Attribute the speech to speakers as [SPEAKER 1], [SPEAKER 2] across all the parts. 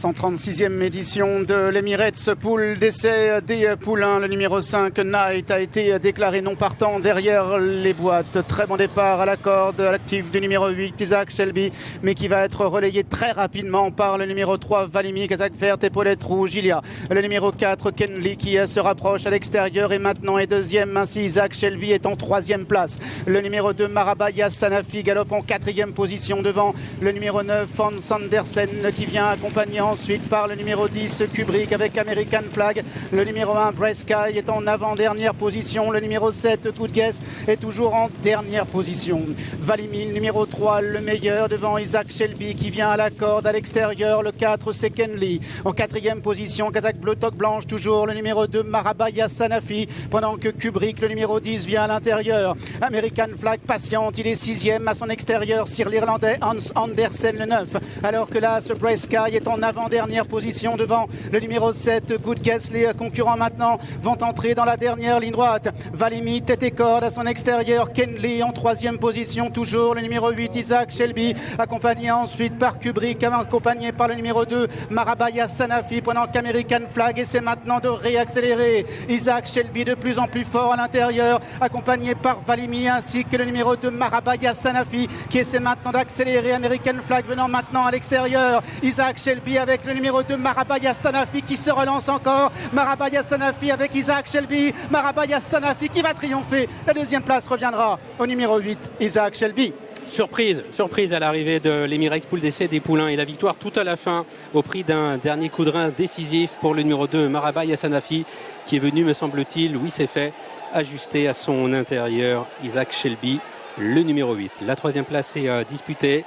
[SPEAKER 1] 136e édition de l'Emirates Poule d'essai des poulains. Le numéro 5, Knight, a été déclaré non partant derrière les boîtes. Très bon départ à la corde, à l'actif du numéro 8, Isaac Shelby, mais qui va être relayé très rapidement par le numéro 3, Valimi, casaque verte, épaulette rouge. Il y a le numéro 4, Kenley, qui se rapproche à l'extérieur et maintenant est deuxième. Ainsi, Isaac Shelby est en troisième place. Le numéro 2, Marabaya Sanafi, galope en quatrième position devant le numéro 9, Hans Andersen, qui vient accompagné ensuite par le numéro 10, Kubrick avec American Flag. Le numéro 1, Breskai, est en avant-dernière position. Le numéro 7, Good Guess, est toujours en dernière position. Valimi, numéro 3, le meilleur devant Isaac Shelby, qui vient à la corde à l'extérieur. Le 4, c'est Kenley. En quatrième position, casaque bleu, toque blanche toujours. Le numéro 2, Marabaya Sanafi, pendant que Kubrick, le numéro 10, vient à l'intérieur. American Flag patiente, il est sixième à son extérieur. Sur l'Irlandais Hans Andersen, le 9. Alors que là, ce Breskai est en avant-dernière position devant le numéro 7, Good Guess. Les concurrents maintenant vont entrer dans la dernière ligne droite. Valimi, tête et corde à son extérieur. Kenley en troisième position toujours. Le numéro 8, Isaac Shelby, accompagné ensuite par Kubrick, accompagné par le numéro 2, Marabaya Sanafi, pendant qu'American Flag essaie maintenant de réaccélérer. Isaac Shelby de plus en plus fort à l'intérieur, accompagné par Valimi ainsi que le numéro 2, Marabaya Sanafi, qui essaie maintenant d'accélérer. American Flag venant maintenant à l'extérieur. Isaac Shelby avec le numéro 2, Marabaya Sanafi, qui se relance encore. Marabaya Sanafi avec Isaac Shelby. Marabaya Sanafi qui va triompher. La deuxième place reviendra au numéro 8, Isaac Shelby.
[SPEAKER 2] Surprise à l'arrivée de l'Emirates Poule d'essai des poulains et la victoire tout à la fin au prix d'un dernier coup de rein décisif pour le numéro 2, Marabaya Sanafi, qui est venu, me semble-t-il, oui c'est fait, ajuster à son intérieur Isaac Shelby, le numéro 8. La troisième place est disputée,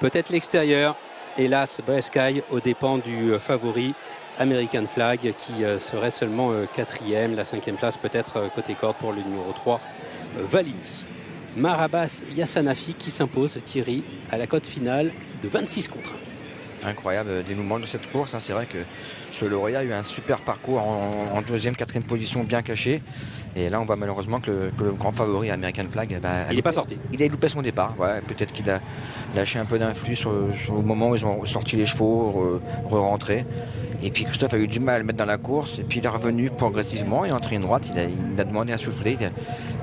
[SPEAKER 2] peut-être l'extérieur, hélas Breskai aux dépens du favori American Flag qui serait seulement quatrième. La cinquième place peut-être côté corde pour le numéro 3, Valimi. Marabas Yassanafi qui s'impose, Thierry, à la cote finale de 26 contre 1.
[SPEAKER 3] Incroyable dénouement de cette course. C'est vrai que ce lauréat a eu un super parcours en deuxième, quatrième position bien caché. Et là, on voit malheureusement que le grand favori American Flag,
[SPEAKER 2] il n'est pas sorti.
[SPEAKER 3] Il a loupé son départ. Ouais, peut-être qu'il a lâché un peu d'influx sur le moment où ils ont sorti les chevaux, re-rentré. Et puis Christophe a eu du mal à le mettre dans la course. Et puis il est revenu progressivement et entré une droite. Il a demandé à souffler.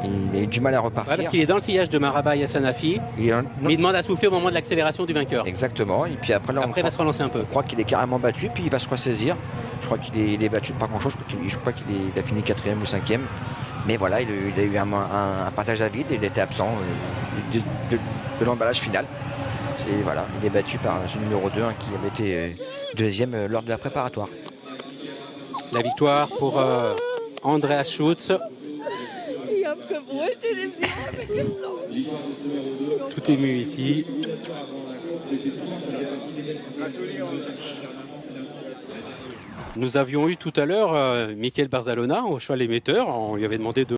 [SPEAKER 3] Il a eu du mal à repartir.
[SPEAKER 2] Ouais, parce qu'il est dans le sillage de Marabaya Sanafi. Mais il demande à souffler au moment de l'accélération du vainqueur.
[SPEAKER 3] Exactement. Et puis après,
[SPEAKER 2] il va se relancer un peu.
[SPEAKER 3] On croit qu'il est carrément battu. Puis il va se ressaisir. Je crois qu'il est battu par grand-chose. Je crois qu'il a fini quatrième ou cinquième. Mais voilà, il a eu un passage à vide. Il était absent de l'emballage final. Voilà, il est battu par ce numéro 2 qui avait été deuxième lors de la préparatoire.
[SPEAKER 2] La victoire pour Andreas Schutz. Tout ému ici. Nous avions eu tout à l'heure Michael Barzalona au cheval émetteur. On lui avait demandé de